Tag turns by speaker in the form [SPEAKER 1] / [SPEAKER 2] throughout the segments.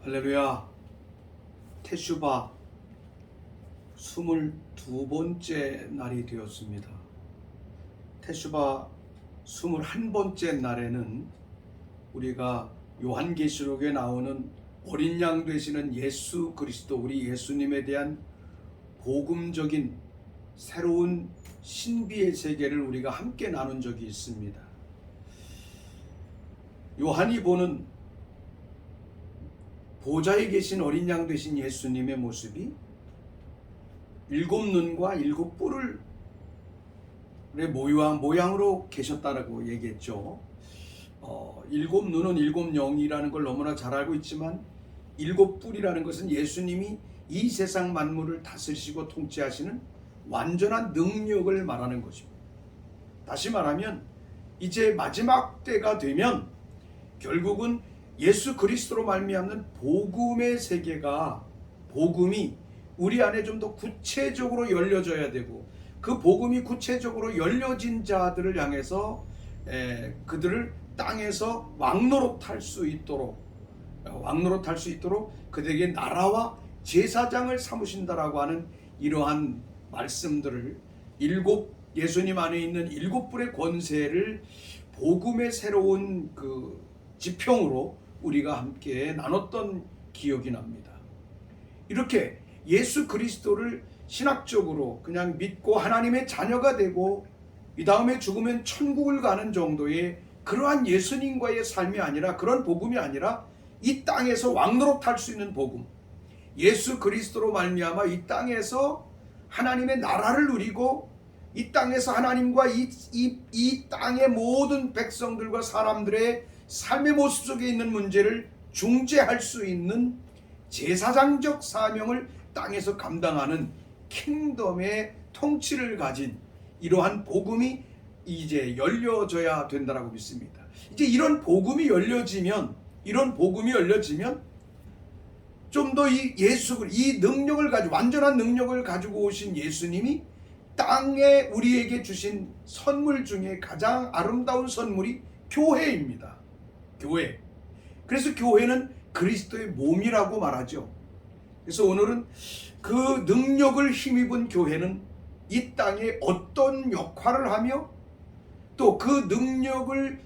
[SPEAKER 1] 할렐루야. 테슈바 22번째 날이 되었습니다. 테슈바 21번째 날에는 우리가 요한계시록에 나오는 어린 양 되시는 예수 그리스도, 우리 예수님에 대한 복음적인 새로운 신비의 세계를 우리가 함께 나눈 적이 있습니다. 요한이 보는 보좌에 계신 어린 양 되신 예수님의 모습이 일곱 눈과 일곱 뿔의 모양으로 계셨다라고 얘기했죠. 일곱 눈은 일곱 영이라는 걸 너무나 잘 알고 있지만 일곱 뿔이라는 것은 예수님이 이 세상 만물을 다스리시고 통치하시는 완전한 능력을 말하는 것입니다. 다시 말하면 이제 마지막 때가 되면 결국은 예수 그리스도로 말미암는 복음의 세계가, 복음이 우리 안에 좀 더 구체적으로 열려져야 되고, 그 복음이 구체적으로 열려진 자들을 향해서 그들을 땅에서 왕노릇할 수 있도록 그들에게 나라와 제사장을 삼으신다라고 하는 이러한 말씀들을, 예수님 안에 있는 일곱 뿔의 권세를 복음의 새로운 그 지평으로 우리가 함께 나눴던 기억이 납니다. 이렇게 예수 그리스도를 신학적으로 그냥 믿고 하나님의 자녀가 되고 이 다음에 죽으면 천국을 가는 정도의 그러한 예수님과의 삶이 아니라, 그런 복음이 아니라 이 땅에서 왕노릇할 수 있는 복음, 예수 그리스도로 말미암아 이 땅에서 하나님의 나라를 누리고 이 땅에서 하나님과 이 땅의 모든 백성들과 사람들의 삶의 모습 속에 있는 문제를 중재할 수 있는 제사장적 사명을 땅에서 감당하는 킹덤의 통치를 가진 이러한 복음이 이제 열려져야 된다라고 믿습니다. 이제 이런 복음이 열려지면 좀 더 이 능력을 가지고, 완전한 능력을 가지고 오신 예수님이 땅에 우리에게 주신 선물 중에 가장 아름다운 선물이 교회입니다. 교회. 그래서 교회는 그리스도의 몸이라고 말하죠. 그래서 오늘은 그 능력을 힘입은 교회는 이 땅에 어떤 역할을 하며, 또 그 능력을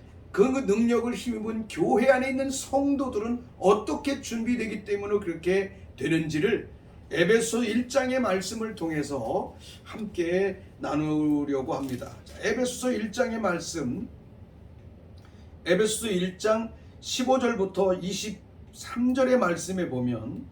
[SPEAKER 1] 힘입은 교회 안에 있는 성도들은 어떻게 준비되기 때문에 그렇게 되는지를 에베소 1장의 말씀을 통해서 함께 나누려고 합니다. 에베소 1장의 말씀, 에베소 1장 15절부터 23절의 말씀에 보면,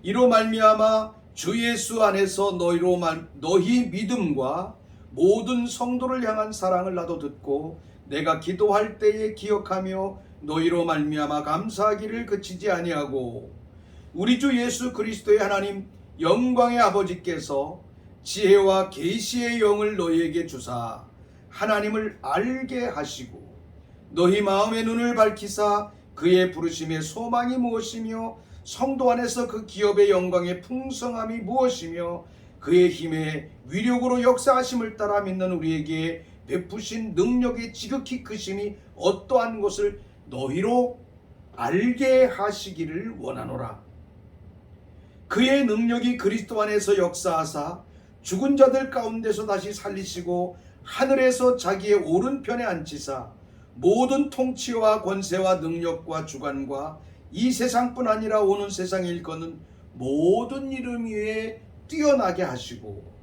[SPEAKER 1] 이로 말미암아 주 예수 안에서 너희 믿음과 모든 성도를 향한 사랑을 나도 듣고 내가 기도할 때에 기억하며 너희로 말미암아 감사하기를 그치지 아니하고, 우리 주 예수 그리스도의 하나님 영광의 아버지께서 지혜와 계시의 영을 너희에게 주사 하나님을 알게 하시고 너희 마음의 눈을 밝히사 그의 부르심의 소망이 무엇이며 성도 안에서 그 기업의 영광의 풍성함이 무엇이며 그의 힘의 위력으로 역사하심을 따라 믿는 우리에게 베푸신 능력의 지극히 크심이 어떠한 것을 너희로 알게 하시기를 원하노라. 그의 능력이 그리스도 안에서 역사하사 죽은 자들 가운데서 다시 살리시고 하늘에서 자기의 오른편에 앉히사 모든 통치와 권세와 능력과 주관과 이 세상뿐 아니라 오는 세상에 일컫는 모든 이름 위에 뛰어나게 하시고,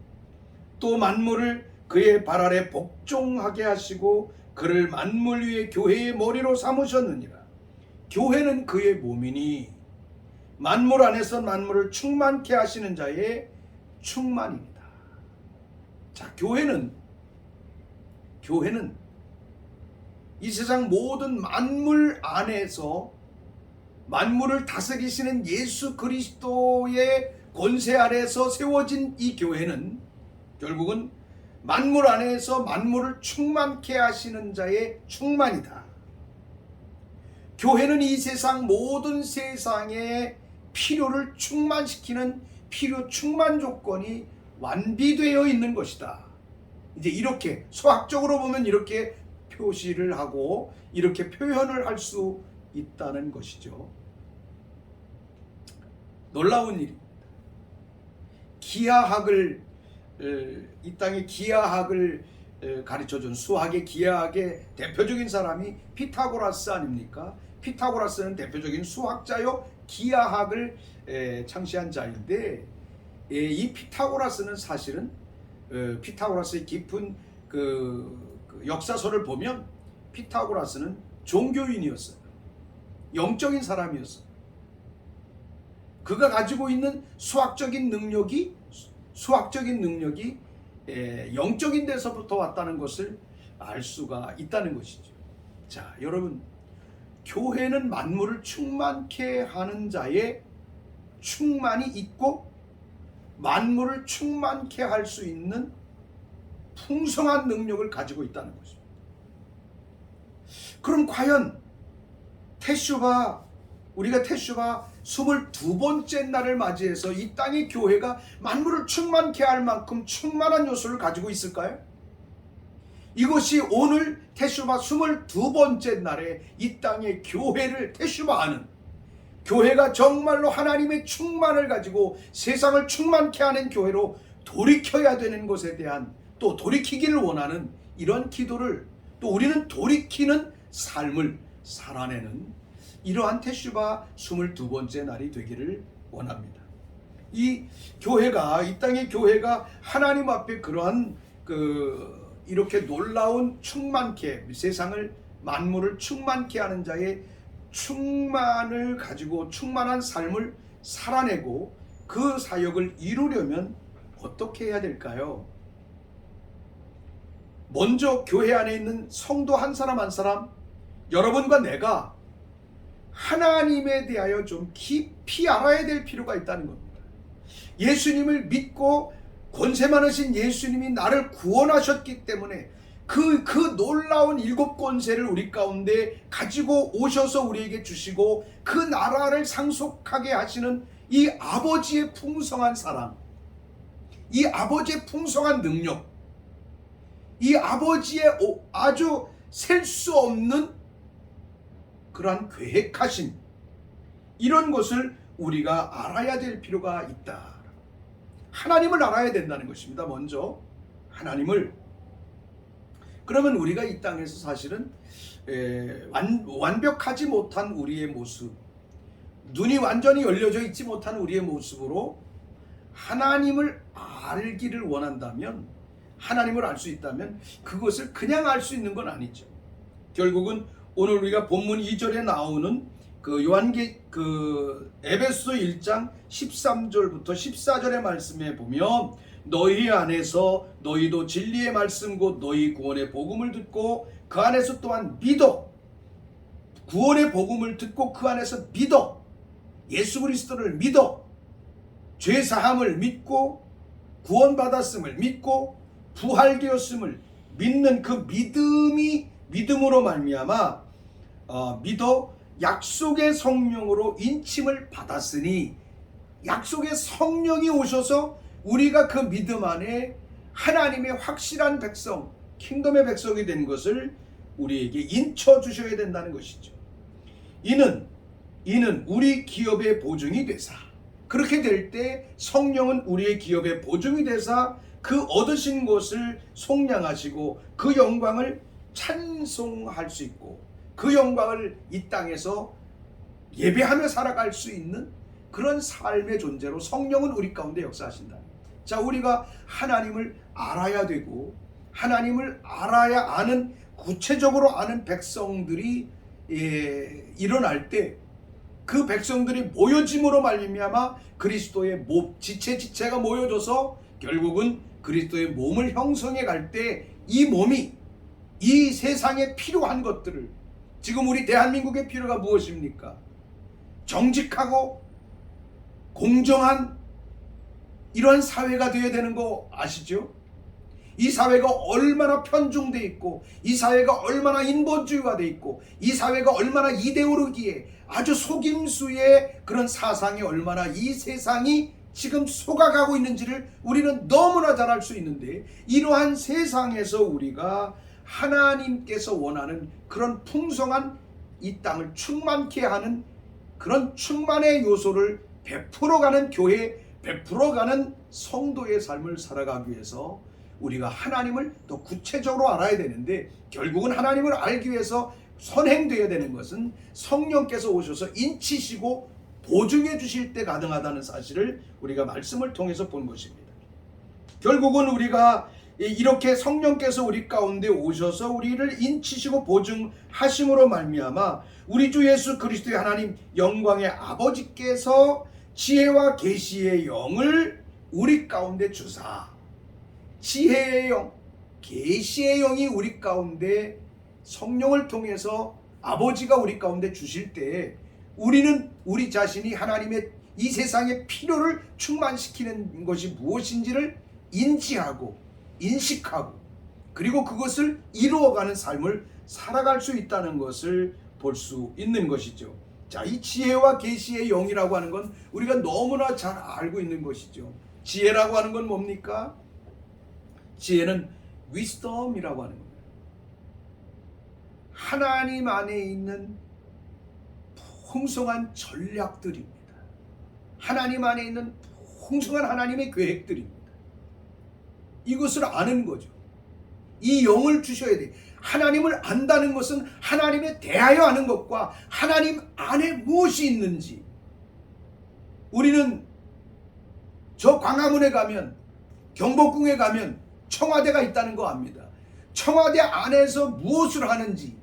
[SPEAKER 1] 또 만물을 그의 발 아래 복종하게 하시고 그를 만물 위에 교회의 머리로 삼으셨느니라. 교회는 그의 몸이니 만물 안에서 만물을 충만케 하시는 자의 충만입니다. 자, 교회는 이 세상 모든 만물 안에서 만물을 다스리시는 예수 그리스도의 권세 아래에서 세워진 이 교회는 결국은 만물 안에서 만물을 충만케 하시는 자의 충만이다. 교회는 이 세상 모든 세상의 필요를 충만시키는 필요 충만 조건이 완비되어 있는 것이다. 이제 이렇게 수학적으로 보면 이렇게 표시를 하고 이렇게 표현을 할 수 있다는 것이죠. 놀라운 일입니다. 기하학을 이 땅의 기하학을 가르쳐준 수학의 기하학의 대표적인 사람이 피타고라스 아닙니까? 피타고라스는 대표적인 수학자요 기하학을 창시한 자인데, 이 피타고라스는 사실은 피타고라스의 깊은 그 역사서를 보면 피타고라스는 종교인이었어요. 영적인 사람이었어요. 그가 가지고 있는 수학적인 능력이 영적인 데서부터 왔다는 것을 알 수가 있다는 것이죠. 자, 여러분, 교회는 만물을 충만케 하는 자의 충만이 있고 만물을 충만케 할 수 있는 풍성한 능력을 가지고 있다는 것입니다. 그럼 과연 우리가 태슈바 22번째 날을 맞이해서 이 땅의 교회가 만물을 충만케 할 만큼 충만한 요소를 가지고 있을까요? 이것이 오늘 태슈바 22번째 날에 이 땅의 교회를 태슈바하는, 교회가 정말로 하나님의 충만을 가지고 세상을 충만케 하는 교회로 돌이켜야 되는 것에 대한, 또 돌이키기를 원하는 이런 기도를, 또 우리는 돌이키는 삶을 살아내는 이러한 태슈바 22번째 날이 되기를 원합니다. 이 땅의 교회가 하나님 앞에 그러한 이렇게 놀라운 충만케, 세상을 만물을 충만케 하는 자의 충만을 가지고 충만한 삶을 살아내고 그 사역을 이루려면 어떻게 해야 될까요? 먼저 교회 안에 있는 성도 한 사람 한 사람, 여러분과 내가 하나님에 대하여 좀 깊이 알아야 될 필요가 있다는 겁니다. 예수님을 믿고 권세 많으신 예수님이 나를 구원하셨기 때문에 그 놀라운 7권세를 우리 가운데 가지고 오셔서 우리에게 주시고 그 나라를 상속하게 하시는 이 아버지의 풍성한 사랑, 이 아버지의 풍성한 능력, 이 아버지의 아주 셀 수 없는 그러한 계획하신 이런 것을 우리가 알아야 될 필요가 있다. 하나님을 알아야 된다는 것입니다. 먼저 하나님을. 그러면 우리가 이 땅에서 사실은 완벽하지 못한 우리의 모습, 눈이 완전히 열려져 있지 못한 우리의 모습으로 하나님을 알기를 원한다면, 하나님을 알 수 있다면 그것을 그냥 알 수 있는 건 아니죠. 결국은 오늘 우리가 본문 2절에 나오는 에베소 1장 13절부터 14절의 말씀에 보면, 너희 안에서 너희도 진리의 말씀 곧 너희 구원의 복음을 듣고 그 안에서 또한 믿어, 구원의 복음을 듣고 그 안에서 믿어, 예수 그리스도를 믿어, 죄 사함을 믿고 구원받았음을 믿고 부활되었음을 믿는 그 믿음으로 말미암아 믿어 약속의 성령으로 인침을 받았으니, 약속의 성령이 오셔서 우리가 그 믿음 안에 하나님의 확실한 백성, 킹덤의 백성이 된 것을 우리에게 인쳐 주셔야 된다는 것이죠. 이는 우리 기업의 보증이 되사, 그렇게 될 때 성령은 우리의 기업의 보증이 되사 그 얻으신 것을 속량하시고 그 영광을 찬송할 수 있고 그 영광을 이 땅에서 예배하며 살아갈 수 있는 그런 삶의 존재로 성령은 우리 가운데 역사하신다. 자, 우리가 하나님을 알아야 되고 하나님을 알아야 아는, 구체적으로 아는 백성들이 일어날 때 그 백성들이 모여짐으로 말미암아 그리스도의 몸, 지체가 모여져서 결국은 그리스도의 몸을 형성해 갈 때 이 몸이 이 세상에 필요한 것들을, 지금 우리 대한민국의 필요가 무엇입니까? 정직하고 공정한 이러한 사회가 되어야 되는 거 아시죠? 이 사회가 얼마나 편중돼 있고, 이 사회가 얼마나 인본주의화 돼 있고, 이 사회가 얼마나 이데올로기에 아주 속임수의 그런 사상이 얼마나 이 세상이 지금 속아가고 있는지를 우리는 너무나 잘 알 수 있는데, 이러한 세상에서 우리가 하나님께서 원하는 그런 풍성한 이 땅을 충만케 하는 그런 충만의 요소를 베풀어가는 교회, 베풀어가는 성도의 삶을 살아가기 위해서 우리가 하나님을 더 구체적으로 알아야 되는데, 결국은 하나님을 알기 위해서 선행되어야 되는 것은 성령께서 오셔서 인치시고 보증해 주실 때 가능하다는 사실을 우리가 말씀을 통해서 본 것입니다. 결국은 우리가 이렇게 성령께서 우리 가운데 오셔서 우리를 인치시고 보증하심으로 말미암아 우리 주 예수 그리스도의 하나님 영광의 아버지께서 지혜와 계시의 영을 우리 가운데 주사, 지혜의 영, 계시의 영이 우리 가운데 성령을 통해서 아버지가 우리 가운데 주실 때, 우리는 우리 자신이 하나님의 이 세상의 필요를 충만시키는 것이 무엇인지를 인지하고 인식하고, 그리고 그것을 이루어가는 삶을 살아갈 수 있다는 것을 볼 수 있는 것이죠. 자, 이 지혜와 계시의 영이라고 하는 건 우리가 너무나 잘 알고 있는 것이죠. 지혜라고 하는 건 뭡니까? 지혜는 wisdom이라고 하는 겁니다. 하나님 안에 있는 풍성한 전략들입니다. 하나님 안에 있는 풍성한 하나님의 계획들입니다. 이것을 아는 거죠. 이 영을 주셔야 돼. 하나님을 안다는 것은 하나님에 대하여 아는 것과 하나님 안에 무엇이 있는지. 우리는 저 광화문에 가면, 경복궁에 가면 청와대가 있다는 거 압니다. 청와대 안에서 무엇을 하는지,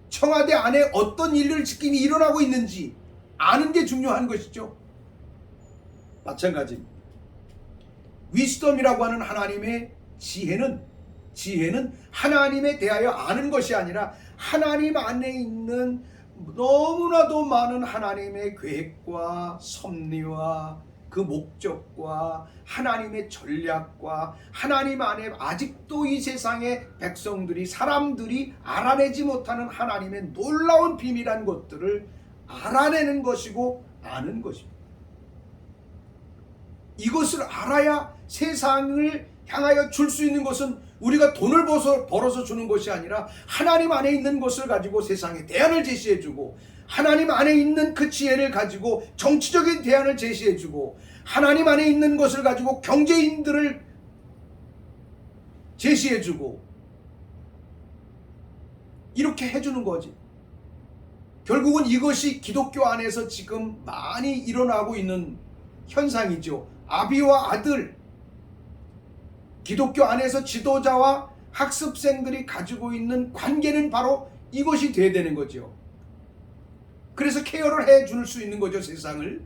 [SPEAKER 1] 청와대 안에 어떤 일을 지킴이 일어나고 있는지 아는 게 중요한 것이죠. 마찬가지입니다. 위스덤이라고 하는 하나님의 지혜는 하나님에 대하여 아는 것이 아니라 하나님 안에 있는 너무나도 많은 하나님의 계획과 섭리와 그 목적과 하나님의 전략과 하나님 안에 아직도 이 세상의 백성들이, 사람들이 알아내지 못하는 하나님의 놀라운 비밀한 것들을 알아내는 것이고 아는 것입니다. 이것을 알아야 세상을 향하여 줄 수 있는 것은 우리가 돈을 벌어서 주는 것이 아니라 하나님 안에 있는 것을 가지고 세상에 대안을 제시해주고, 하나님 안에 있는 그 지혜를 가지고 정치적인 대안을 제시해주고, 하나님 안에 있는 것을 가지고 경제인들을 제시해주고, 이렇게 해주는 거지. 결국은 이것이 기독교 안에서 지금 많이 일어나고 있는 현상이죠. 아비와 아들, 기독교 안에서 지도자와 학습생들이 가지고 있는 관계는 바로 이것이 돼야 되는 거죠. 그래서 케어를 해줄 수 있는 거죠. 세상을.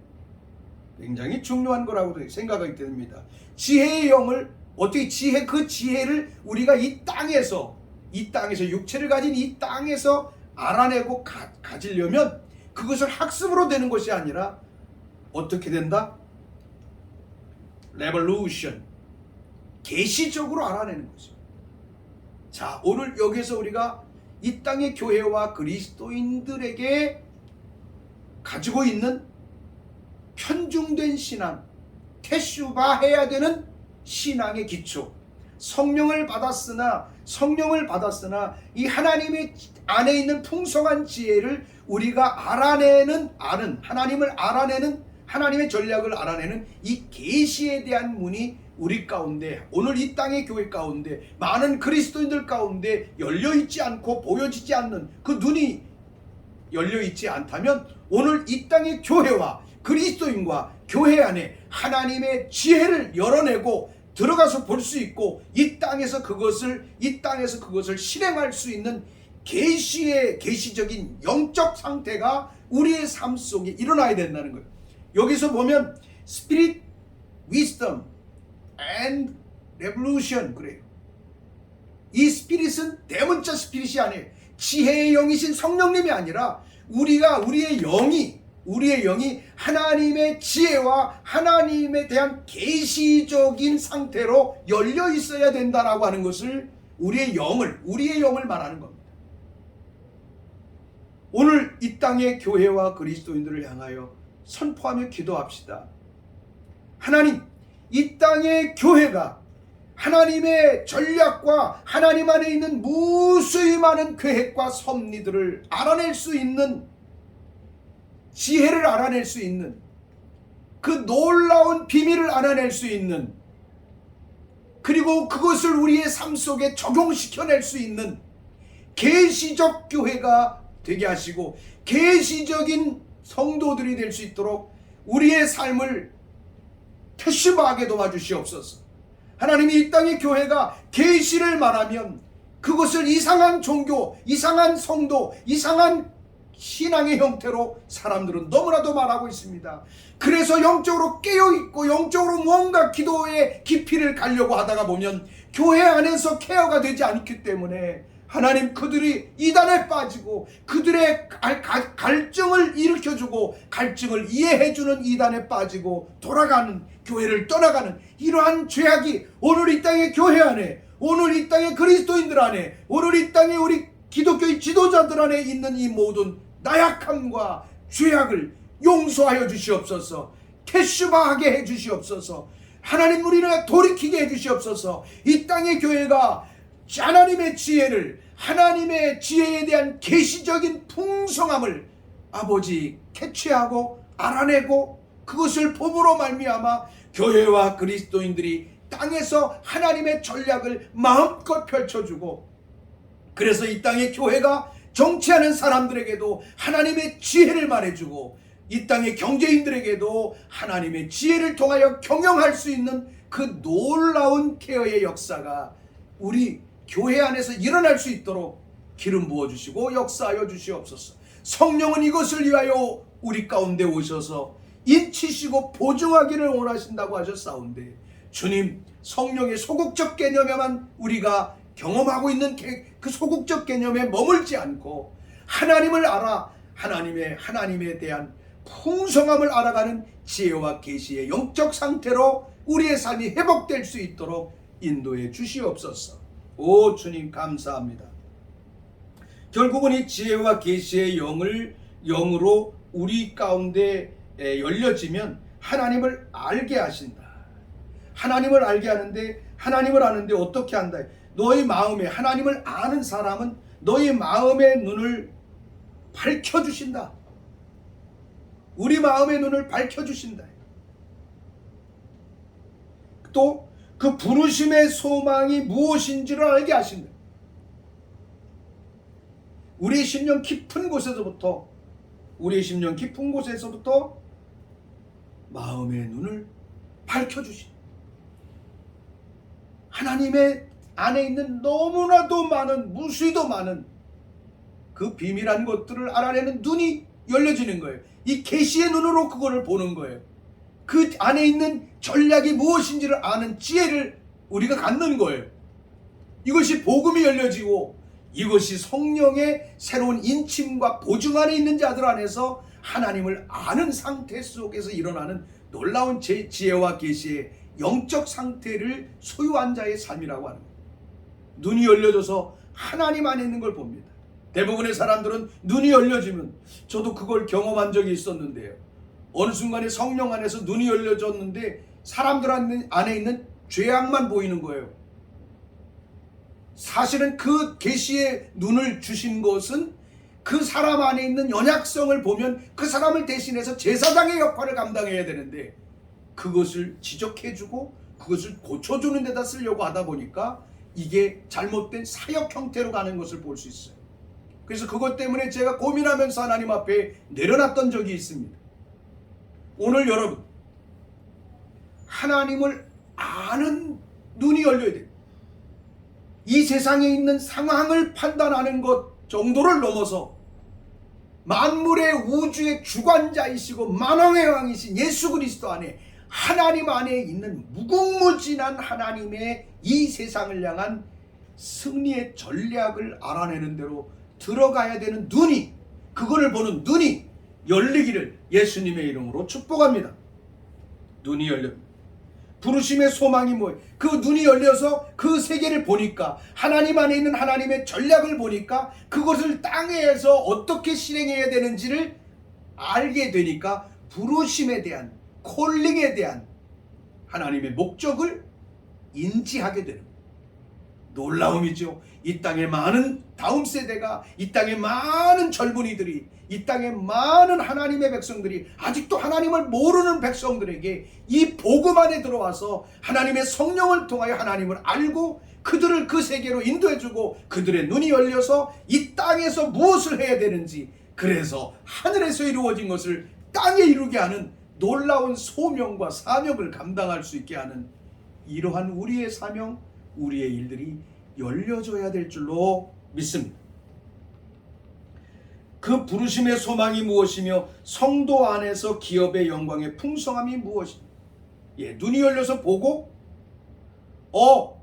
[SPEAKER 1] 굉장히 중요한 거라고 생각이 됩니다. 지혜의 영을 어떻게 그 지혜를 우리가 이 땅에서 육체를 가진 이 땅에서 알아내고 가지려면 그것을 학습으로 되는 것이 아니라 어떻게 된다? 레볼루션, 계시적으로 알아내는 거죠. 자, 오늘 여기서 우리가 이 땅의 교회와 그리스도인들에게 가지고 있는 편중된 신앙, 테슈바해야 되는 신앙의 기초, 성령을 받았으나 이 하나님의 안에 있는 풍성한 지혜를 우리가 아는 하나님을 알아내는, 하나님의 전략을 알아내는 이 계시에 대한 문이 우리 가운데, 오늘 이 땅의 교회 가운데 많은 그리스도인들 가운데 열려있지 않고 보여지지 않는 그 눈이 열려있지 않다면, 오늘 이 땅의 교회와 그리스도인과 교회 안에 하나님의 지혜를 열어내고 들어가서 볼 수 있고 이 땅에서 그것을 실행할 수 있는 계시적인 영적 상태가 우리의 삶 속에 일어나야 된다는 거예요. 여기서 보면 Spirit, Wisdom and Revolution 그래요. 이 스피릿은 대문자 스피릿이 아니에요. 지혜의 영이신 성령님이 아니라 우리의 영이 하나님의 지혜와 하나님에 대한 계시적인 상태로 열려 있어야 된다라고 하는 것을 우리의 영을 말하는 겁니다. 오늘 이 땅의 교회와 그리스도인들을 향하여 선포하며 기도합시다. 하나님, 이 땅의 교회가 하나님의 전략과 하나님 안에 있는 무수히 많은 계획과 섭리들을 알아낼 수 있는, 지혜를 알아낼 수 있는 그 놀라운 비밀을 알아낼 수 있는, 그리고 그것을 우리의 삶 속에 적용시켜낼 수 있는 계시적 교회가 되게 하시고 계시적인 성도들이 될 수 있도록 우리의 삶을 테슈바하게 도와주시옵소서. 하나님이 이 땅의 교회가 계시를 말하면 그것을 이상한 종교, 이상한 성도, 이상한 신앙의 형태로 사람들은 너무나도 말하고 있습니다. 그래서 영적으로 깨어있고 영적으로 무언가 기도의 깊이를 가려고 하다가 보면 교회 안에서 케어가 되지 않기 때문에 하나님, 그들이 이단에 빠지고 그들의 갈증을 일으켜주고 갈증을 이해해주는 이단에 빠지고 돌아가는, 교회를 떠나가는 이러한 죄악이 오늘 이 땅의 교회 안에, 오늘 이 땅의 그리스도인들 안에, 오늘 이 땅의 우리 기독교의 지도자들 안에 있는 이 모든 나약함과 죄악을 용서하여 주시옵소서. 테슈바하게 해 주시옵소서. 하나님, 우리를 돌이키게 해 주시옵소서. 이 땅의 교회가 하나님의 지혜를, 하나님의 지혜에 대한 계시적인 풍성함을 아버지 캐치하고 알아내고 그것을 봄으로 말미암아 교회와 그리스도인들이 땅에서 하나님의 전략을 마음껏 펼쳐주고, 그래서 이 땅의 교회가 정치하는 사람들에게도 하나님의 지혜를 말해주고 이 땅의 경제인들에게도 하나님의 지혜를 통하여 경영할 수 있는 그 놀라운 케어의 역사가 우리 교회 안에서 일어날 수 있도록 기름 부어주시고 역사하여 주시옵소서. 성령은 이것을 위하여 우리 가운데 오셔서 인치시고 보증하기를 원하신다고 하셨사온데, 주님, 성령의 소극적 개념에만 우리가 경험하고 있는 그 소극적 개념에 머물지 않고 하나님을 알아 하나님에 대한 풍성함을 알아가는 지혜와 계시의 영적 상태로 우리의 삶이 회복될 수 있도록 인도해 주시옵소서. 오 주님, 감사합니다. 결국은 이 지혜와 계시의 영으로 우리 가운데 열려지면 하나님을 알게 하신다. 하나님을 알게 하는데, 하나님을 아는데 어떻게 한다? 너의 마음에, 하나님을 아는 사람은 너의 마음의 눈을 밝혀주신다. 우리 마음의 눈을 밝혀주신다. 또 그 부르심의 소망이 무엇인지를 알게 하신다. 우리의 심령 깊은 곳에서부터 마음의 눈을 밝혀주신다. 하나님의 안에 있는 너무나도 많은, 무수히도 많은 그 비밀한 것들을 알아내는 눈이 열려지는 거예요. 이 계시의 눈으로 그거를 보는 거예요. 그 안에 있는 전략이 무엇인지를 아는 지혜를 우리가 갖는 거예요. 이것이 복음이 열려지고 이것이 성령의 새로운 인침과 보증 안에 있는 자들 안에서 하나님을 아는 상태 속에서 일어나는 놀라운 지혜와 계시의 영적 상태를 소유한 자의 삶이라고 하는 거예요. 눈이 열려져서 하나님 안에 있는 걸 봅니다. 대부분의 사람들은 눈이 열려지면, 저도 그걸 경험한 적이 있었는데요, 어느 순간에 성령 안에서 눈이 열려졌는데 사람들 안에 있는 죄악만 보이는 거예요. 사실은 그 계시의 눈을 주신 것은 그 사람 안에 있는 연약성을 보면 그 사람을 대신해서 제사장의 역할을 감당해야 되는데 그것을 지적해주고 그것을 고쳐주는 데다 쓰려고 하다 보니까 이게 잘못된 사역 형태로 가는 것을 볼 수 있어요. 그래서 그것 때문에 제가 고민하면서 하나님 앞에 내려놨던 적이 있습니다. 오늘 여러분, 하나님을 아는 눈이 열려야 돼요. 이 세상에 있는 상황을 판단하는 것 정도를 넘어서 만물의 우주의 주관자이시고 만왕의 왕이신 예수 그리스도 안에, 하나님 안에 있는 무궁무진한 하나님의 이 세상을 향한 승리의 전략을 알아내는 대로 들어가야 되는 눈이, 그거를 보는 눈이 열리기를 예수님의 이름으로 축복합니다. 눈이 열려, 부르심의 소망이 뭐예요? 그 눈이 열려서 그 세계를 보니까, 하나님 안에 있는 하나님의 전략을 보니까 그것을 땅에서 어떻게 실행해야 되는지를 알게 되니까 부르심에 대한, 콜링에 대한 하나님의 목적을 인지하게 되는 거예요. 놀라움이죠. 이 땅의 많은 다음 세대가, 이 땅의 많은 젊은이들이, 이 땅의 많은 하나님의 백성들이, 아직도 하나님을 모르는 백성들에게 이 복음 안에 들어와서 하나님의 성령을 통하여 하나님을 알고 그들을 그 세계로 인도해주고 그들의 눈이 열려서 이 땅에서 무엇을 해야 되는지, 그래서 하늘에서 이루어진 것을 땅에 이루게 하는 놀라운 소명과 사명을 감당할 수 있게 하는 이러한 우리의 사명, 우리의 일들이 열려져야 될 줄로 믿습니다. 그 부르심의 소망이 무엇이며 성도 안에서 기업의 영광의 풍성함이 무엇이며, 눈이 열려서 보고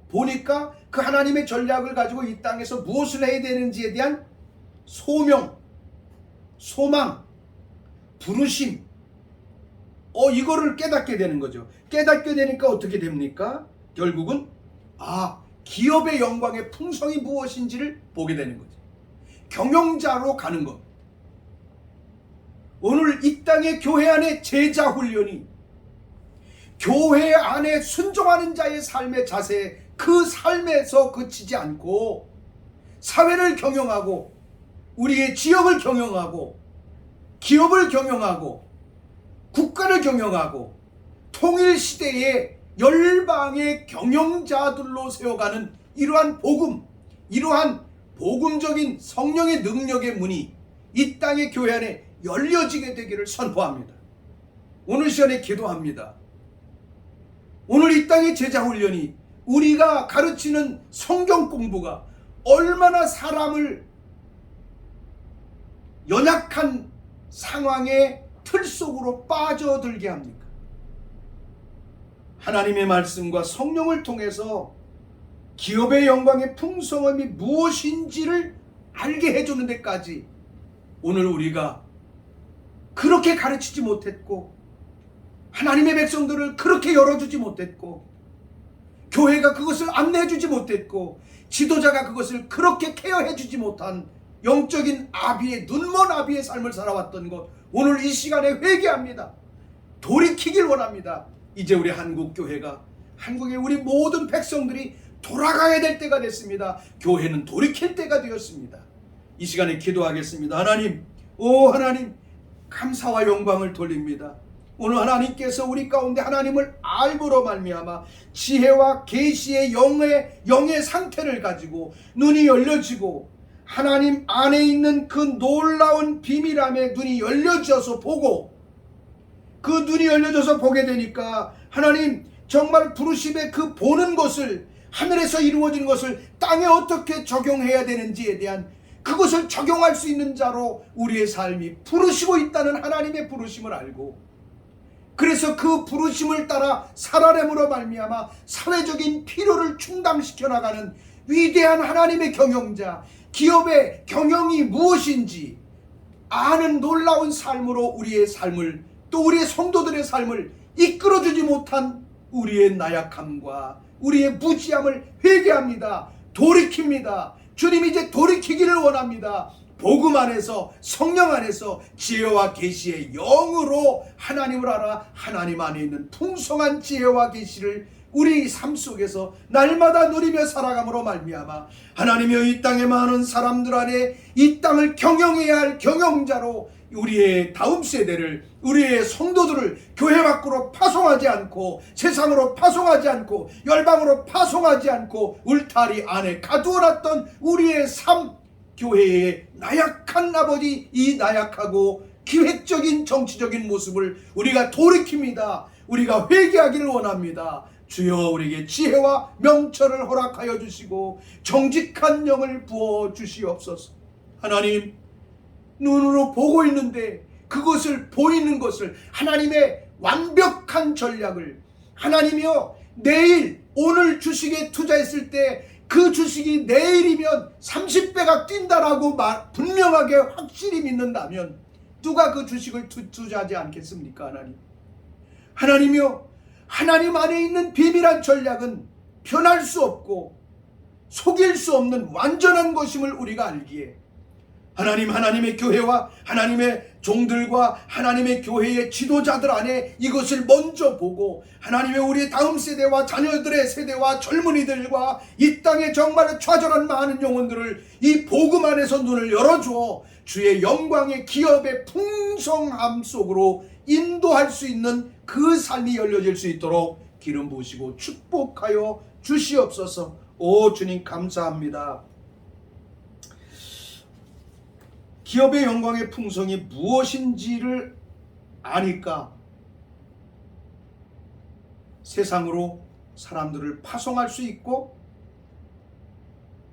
[SPEAKER 1] 보니까 그 하나님의 전략을 가지고 이 땅에서 무엇을 해야 되는지에 대한 소명, 소망, 부르심, 이거를 깨닫게 되는 거죠. 깨닫게 되니까 어떻게 됩니까? 결국은 기업의 영광의 풍성이 무엇인지를 보게 되는 거죠. 경영자로 가는 것. 오늘 이 땅의 교회 안에 제자 훈련이, 교회 안에 순종하는 자의 삶의 자세, 그 삶에서 그치지 않고 사회를 경영하고 우리의 지역을 경영하고 기업을 경영하고 국가를 경영하고 통일시대의 열방의 경영자들로 세워가는 이러한 복음, 이러한 복음적인 성령의 능력의 문이 이 땅의 교회 안에 열려지게 되기를 선포합니다. 오늘 시간에 기도합니다. 오늘 이 땅의 제자훈련이, 우리가 가르치는 성경 공부가 얼마나 사람을 연약한 상황의 틀 속으로 빠져들게 합니까? 하나님의 말씀과 성령을 통해서 기업의 영광의 풍성함이 무엇인지를 알게 해주는 데까지 오늘 우리가 그렇게 가르치지 못했고, 하나님의 백성들을 그렇게 열어주지 못했고, 교회가 그것을 안내해주지 못했고, 지도자가 그것을 그렇게 케어해주지 못한 영적인 아비의, 눈먼 아비의 삶을 살아왔던 것, 오늘 이 시간에 회개합니다. 돌이키길 원합니다. 이제 우리 한국교회가, 한국의 우리 모든 백성들이 돌아가야 될 때가 됐습니다. 교회는 돌이킬 때가 되었습니다. 이 시간에 기도하겠습니다. 하나님, 하나님, 감사와 영광을 돌립니다. 오늘 하나님께서 우리 가운데 하나님을 알므로 말미암아 지혜와 계시의 영의 상태를 가지고 눈이 열려지고 하나님 안에 있는 그 놀라운 비밀함에 눈이 열려져서 보고, 그 눈이 열려져서 보게 되니까 하나님 정말 부르심의 그 보는 것을, 하늘에서 이루어진 것을 땅에 어떻게 적용해야 되는지에 대한 그것을 적용할 수 있는 자로 우리의 삶이 부르시고 있다는 하나님의 부르심을 알고, 그래서 그 부르심을 따라 살아냄으로 말미암아 사회적인 필요를 충당시켜 나가는 위대한 하나님의 경영자, 기업의 경영이 무엇인지 아는 놀라운 삶으로 우리의 삶을, 또 우리의 성도들의 삶을 이끌어주지 못한 우리의 나약함과 우리의 무지함을 회개합니다. 돌이킵니다. 주님, 이제 돌이키기를 원합니다. 복음 안에서, 성령 안에서 지혜와 계시의 영으로 하나님을 알아 하나님 안에 있는 풍성한 지혜와 계시를 우리 삶 속에서 날마다 누리며 살아감으로 말미암아 하나님의 이 땅에 많은 사람들 안에 이 땅을 경영해야 할 경영자로 우리의 다음 세대를, 우리의 성도들을 교회 밖으로 파송하지 않고, 세상으로 파송하지 않고, 열방으로 파송하지 않고 울타리 안에 가두어놨던 우리의 삶, 교회의 나약한 아버지, 이 나약하고 기획적인 정치적인 모습을 우리가 돌이킵니다. 우리가 회개하기를 원합니다. 주여, 우리에게 지혜와 명철을 허락하여 주시고 정직한 영을 부어 주시옵소서. 하나님, 눈으로 보고 있는데 그것을, 보이는 것을, 하나님의 완벽한 전략을, 하나님이여, 내일 오늘 주식에 투자했을 때 그 주식이 내일이면 30배가 뛴다라고 분명하게 확실히 믿는다면 누가 그 주식을 투자하지 않겠습니까? 하나님이여, 하나님 안에 있는 비밀한 전략은 변할 수 없고 속일 수 없는 완전한 것임을 우리가 알기에 하나님의 교회와 하나님의 종들과 하나님의 교회의 지도자들 안에 이것을 먼저 보고 하나님의 우리 다음 세대와 자녀들의 세대와 젊은이들과 이 땅에 정말 좌절한 많은 영혼들을 이 복음 안에서 눈을 열어주어 주의 영광의 기업의 풍성함 속으로 인도할 수 있는 그 삶이 열려질 수 있도록 기름 부으시고 축복하여 주시옵소서. 오 주님 감사합니다. 기업의 영광의 풍성이 무엇인지를 아니까 세상으로 사람들을 파송할 수 있고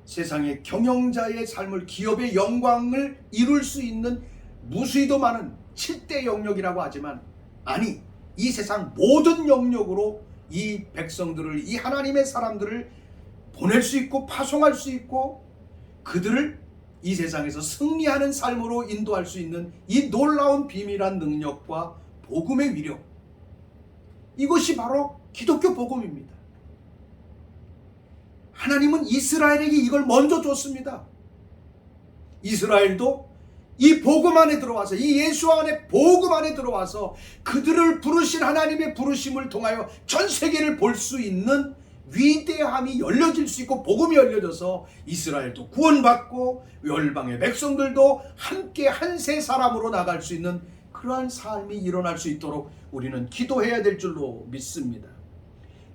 [SPEAKER 1] 세상의 경영자의 삶을 기업의 영광을 이룰 수 있는 무수히도 많은 7대 영역이라고 하지만 아니 이 세상 모든 영역으로 이 백성들을 이 하나님의 사람들을 보낼 수 있고 파송할 수 있고 그들을 이 세상에서 승리하는 삶으로 인도할 수 있는 이 놀라운 비밀한 능력과 복음의 위력, 이것이 바로 기독교 복음입니다. 하나님은 이스라엘에게 이걸 먼저 줬습니다. 이스라엘도 이 복음 안에 들어와서 이 예수 안에 복음 안에 들어와서 그들을 부르신 하나님의 부르심을 통하여 전 세계를 볼 수 있는 위대함이 열려질 수 있고 복음이 열려져서 이스라엘도 구원받고 열방의 백성들도 함께 한세 사람으로 나갈 수 있는 그러한 삶이 일어날 수 있도록 우리는 기도해야 될 줄로 믿습니다.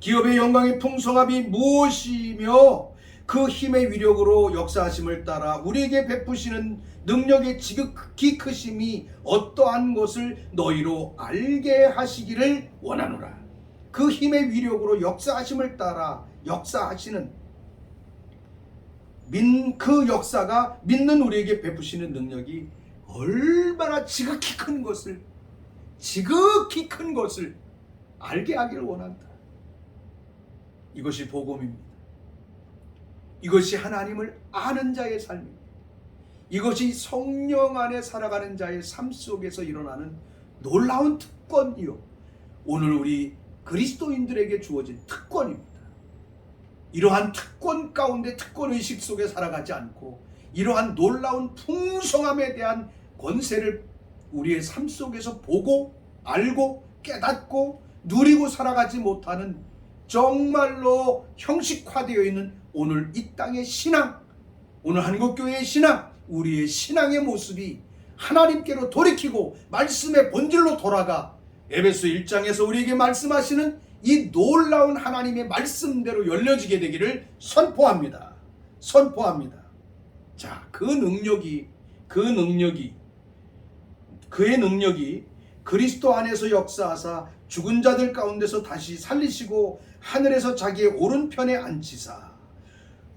[SPEAKER 1] 기업의 영광의 풍성함이 무엇이며 그 힘의 위력으로 역사하심을 따라 우리에게 베푸시는 능력의 지극히 크심이 어떠한 것을 너희로 알게 하시기를 원하노라. 그 힘의 위력으로 역사하심을 따라 역사하시는 그 역사가 믿는 우리에게 베푸시는 능력이 얼마나 지극히 큰 것을 알게 하기를 원한다. 이것이 복음입니다. 이것이 하나님을 아는 자의 삶입니다. 이것이 성령 안에 살아가는 자의 삶 속에서 일어나는 놀라운 특권이요 오늘 우리 그리스도인들에게 주어진 특권입니다. 이러한 특권 가운데 특권의식 속에 살아가지 않고 이러한 놀라운 풍성함에 대한 권세를 우리의 삶 속에서 보고 알고 깨닫고 누리고 살아가지 못하는 정말로 형식화되어 있는 오늘 이 땅의 신앙, 오늘 한국교회의 신앙, 우리의 신앙의 모습이 하나님께로 돌이키고 말씀의 본질로 돌아가 에베소 1장에서 우리에게 말씀하시는 이 놀라운 하나님의 말씀대로 열려지게 되기를 선포합니다. 자, 그의 능력이 그리스도 안에서 역사하사 죽은 자들 가운데서 다시 살리시고 하늘에서 자기의 오른편에 앉히사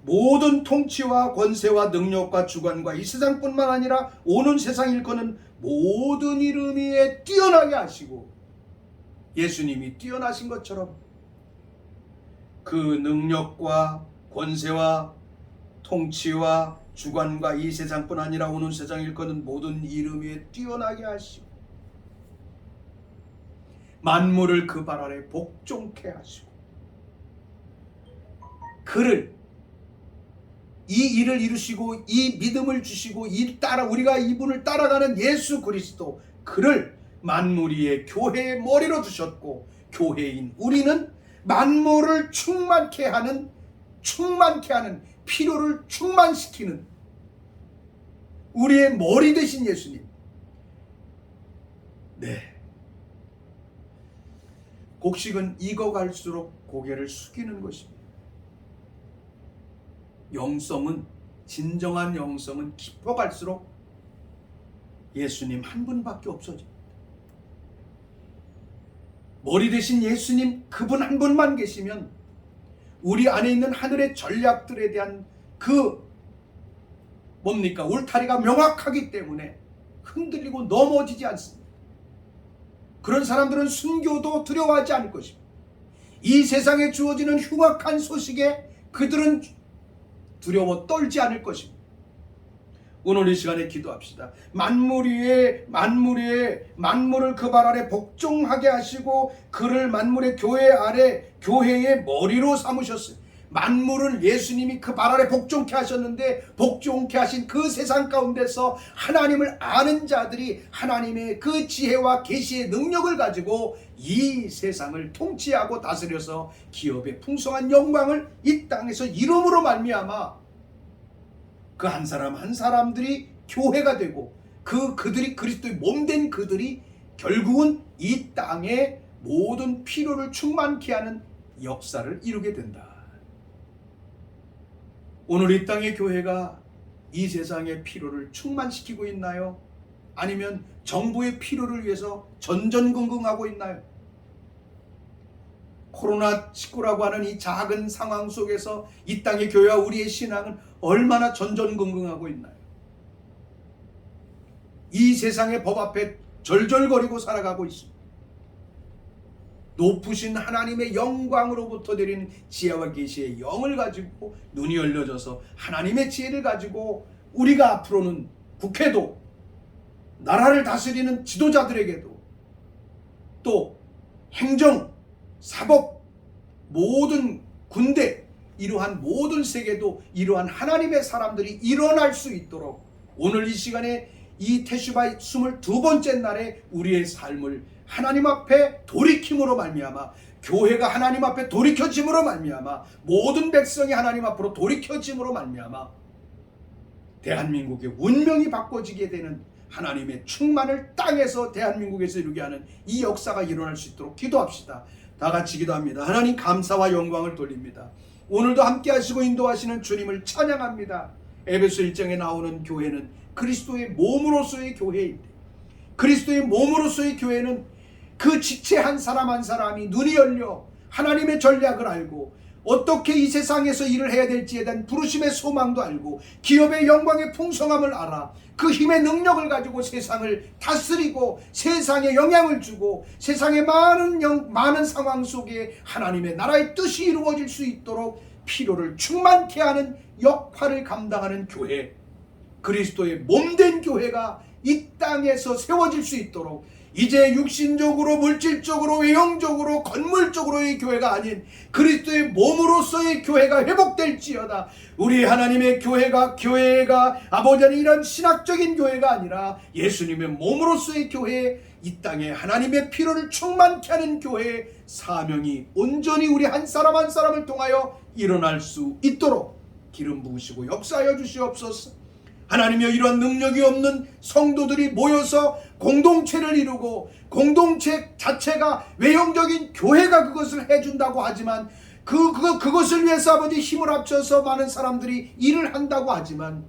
[SPEAKER 1] 모든 통치와 권세와 능력과 주관과 이 세상뿐만 아니라 오는 세상 일거는 모든 이름 위에 뛰어나게 하시고 예수님이 뛰어나신 것처럼 그 능력과 권세와 통치와 주관과 이 세상뿐 아니라 오는 세상 일거는 모든 이름 위에 뛰어나게 하시고 만물을 그 발 아래 복종케 하시고 그를 이 일을 이루시고 이 믿음을 주시고 우리가 이분을 따라가는 예수 그리스도 그를 만물 위에 교회의 머리로 두셨고 교회인 우리는 만물을 충만케 하는 필요를 충만시키는 우리의 머리 되신 예수님. 네. 곡식은 익어갈수록 고개를 숙이는 것입니다. 진정한 영성은 깊어갈수록 예수님 한 분밖에 없어집니다. 머리 대신 예수님 그분 한 분만 계시면 우리 안에 있는 하늘의 전략들에 대한 울타리가 명확하기 때문에 흔들리고 넘어지지 않습니다. 그런 사람들은 순교도 두려워하지 않을 것입니다. 이 세상에 주어지는 흉악한 소식에 그들은 두려워 떨지 않을 것입니다. 오늘 이 시간에 기도합시다. 만물을 그 발 아래 복종하게 하시고 그를 만물의 교회의 머리로 삼으셨어요. 만물을 예수님이 그 발 아래 복종케 하셨는데, 복종케 하신 그 세상 가운데서 하나님을 아는 자들이 하나님의 그 지혜와 계시의 능력을 가지고 이 세상을 통치하고 다스려서 기업의 풍성한 영광을 이 땅에서 이름으로 말미암아 그 한 사람 한 사람들이 교회가 되고, 그들이 그리스도의 몸된 그들이 결국은 이 땅의 모든 필요를 충만케 하는 역사를 이루게 된다. 오늘 이 땅의 교회가 이 세상의 필요를 충만시키고 있나요? 아니면 정부의 필요를 위해서 전전긍긍하고 있나요? 코로나19라고 하는 이 작은 상황 속에서 이 땅의 교회와 우리의 신앙은 얼마나 전전긍긍하고 있나요? 이 세상의 법 앞에 절절거리고 살아가고 있습니다. 높으신 하나님의 영광으로부터 내린 지혜와 계시의 영을 가지고 눈이 열려져서 하나님의 지혜를 가지고 우리가 앞으로는 국회도, 나라를 다스리는 지도자들에게도, 또 행정, 사법, 모든 군대, 이러한 모든 세계도 이러한 하나님의 사람들이 일어날 수 있도록 오늘 이 시간에 이 테슈바 22번째 날에 우리의 삶을 하나님 앞에 돌이킴으로 말미암아, 교회가 하나님 앞에 돌이켜짐으로 말미암아, 모든 백성이 하나님 앞으로 돌이켜짐으로 말미암아 대한민국의 운명이 바꿔지게 되는 하나님의 충만을 땅에서 대한민국에서 이루게 하는 이 역사가 일어날 수 있도록 기도합시다. 다 같이 기도합니다. 하나님, 감사와 영광을 돌립니다. 오늘도 함께 하시고 인도하시는 주님을 찬양합니다. 에베소 1장에 나오는 교회는 그리스도의 몸으로서의 교회인데, 그리스도의 몸으로서의 교회는 그 지체 한 사람 한 사람이 눈이 열려 하나님의 전략을 알고 어떻게 이 세상에서 일을 해야 될지에 대한 부르심의 소망도 알고 기업의 영광의 풍성함을 알아 그 힘의 능력을 가지고 세상을 다스리고 세상에 영향을 주고 세상의 많은 상황 속에 하나님의 나라의 뜻이 이루어질 수 있도록 필요를 충만케 하는 역할을 감당하는 교회, 그리스도의 몸된 교회가 이 땅에서 세워질 수 있도록, 이제 육신적으로, 물질적으로, 외형적으로, 건물적으로의 교회가 아닌 그리스도의 몸으로서의 교회가 회복될지어다. 우리 하나님의 교회가 아버지 하나님 이런 신학적인 교회가 아니라 예수님의 몸으로서의 교회, 이 땅에 하나님의 필요를 충만케 하는 교회의 사명이 온전히 우리 한 사람 한 사람을 통하여 일어날 수 있도록 기름 부으시고 역사하여 주시옵소서. 하나님이여, 이러한 능력이 없는 성도들이 모여서 공동체를 이루고 공동체 자체가 외형적인 교회가 그것을 해준다고 하지만 그것을 위해서 아버지 힘을 합쳐서 많은 사람들이 일을 한다고 하지만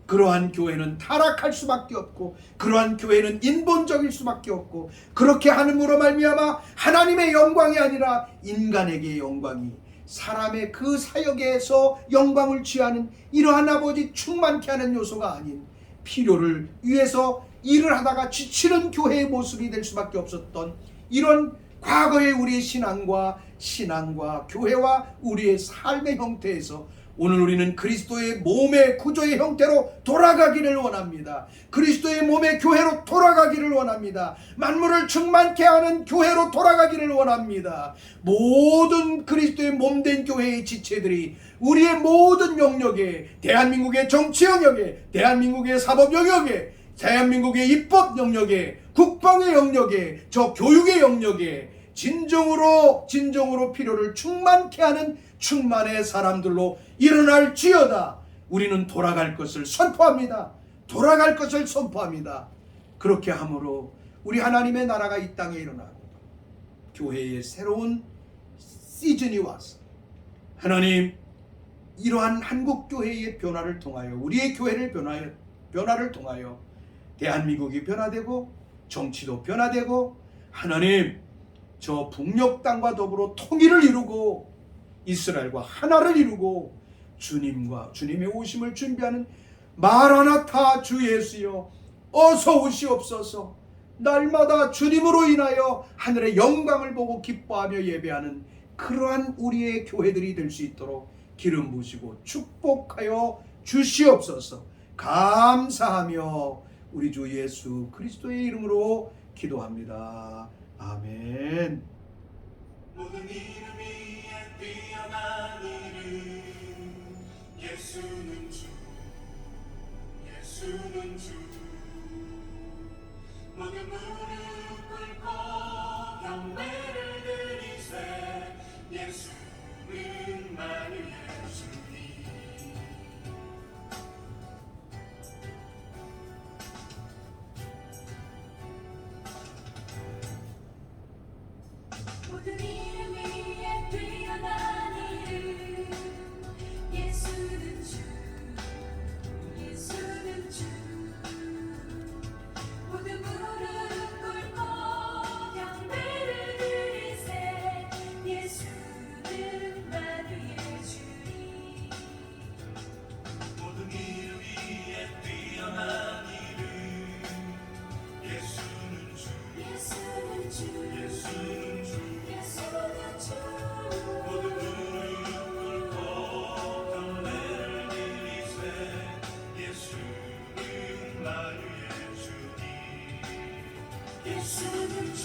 [SPEAKER 1] 그러한 교회는 타락할 수밖에 없고 그러한 교회는 인본적일 수밖에 없고, 그렇게 하는으로 말미암아 하나님의 영광이 아니라 인간에게의 영광이, 사람의 그 사역에서 영광을 취하는 이러한 아버지 충만케 하는 요소가 아닌 필요를 위해서 일을 하다가 지치는 교회의 모습이 될 수밖에 없었던 이런 과거의 우리의 신앙과 교회와 우리의 삶의 형태에서 오늘 우리는 그리스도의 몸의 구조의 형태로 돌아가기를 원합니다. 그리스도의 몸의 교회로 돌아가기를 원합니다. 만물을 충만케 하는 교회로 돌아가기를 원합니다. 모든 그리스도의 몸된 교회의 지체들이 우리의 모든 영역에, 대한민국의 정치 영역에, 대한민국의 사법 영역에, 대한민국의 입법 영역에, 국방의 영역에, 저 교육의 영역에 진정으로 필요를 충만케 하는 충만의 사람들로 일어날지어다. 우리는 돌아갈 것을 선포합니다. 돌아갈 것을 선포합니다. 그렇게 함으로 우리 하나님의 나라가 이 땅에 일어나고 교회의 새로운 시즌이 와서 하나님, 이러한 한국교회의 변화를 통하여, 우리의 교회를 변화를 통하여 대한민국이 변화되고 정치도 변화되고 하나님, 저 북녘 땅과 더불어 통일을 이루고 이스라엘과 하나를 이루고 주님의 오심을 준비하는 마라나타 주 예수여 어서 오시옵소서. 날마다 주님으로 인하여 하늘의 영광을 보고 기뻐하며 예배하는 그러한 우리의 교회들이 될 수 있도록 기름 부으시고 축복하여 주시옵소서. 감사하며 우리 주 예수 그리스도의 이름으로 기도합니다. 아멘.
[SPEAKER 2] 모든 이름 위에 뛰어난 이름 예수는 주 예수는 주 모든 무릎 꿇고 경배를 드리세 예수는 만유의 주님
[SPEAKER 3] 모든 이름 위에 뛰어난 이름 예수는 주 예수는 주 모든 무릎 꿇고 경배를 드리세 예수는 만유의 주님
[SPEAKER 2] 모든 이름 위에 뛰어난 이름 예수는 주
[SPEAKER 3] 예수는 주
[SPEAKER 2] 예수는 주
[SPEAKER 3] 예수는 주
[SPEAKER 2] 모든 무릎 꿇고 경배를 드리세 예수는 만유의 주님
[SPEAKER 3] 예수는 주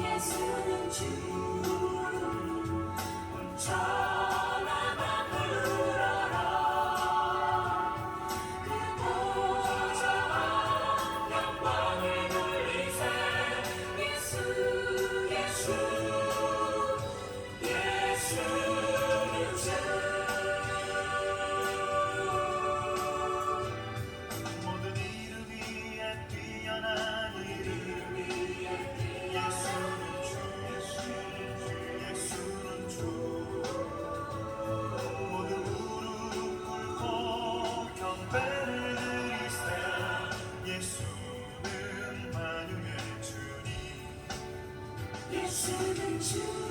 [SPEAKER 3] 예수는 주 온천하나 부르러라 그 보좌와 영광을 돌리세 예수 예수 예수는 주
[SPEAKER 2] 모든 이름 위에 뛰어난 이름 예수는 주 예수는 주 모든 무릎 꿇고 경배를 드리세 예수는 만유의 주님
[SPEAKER 3] 예수는 주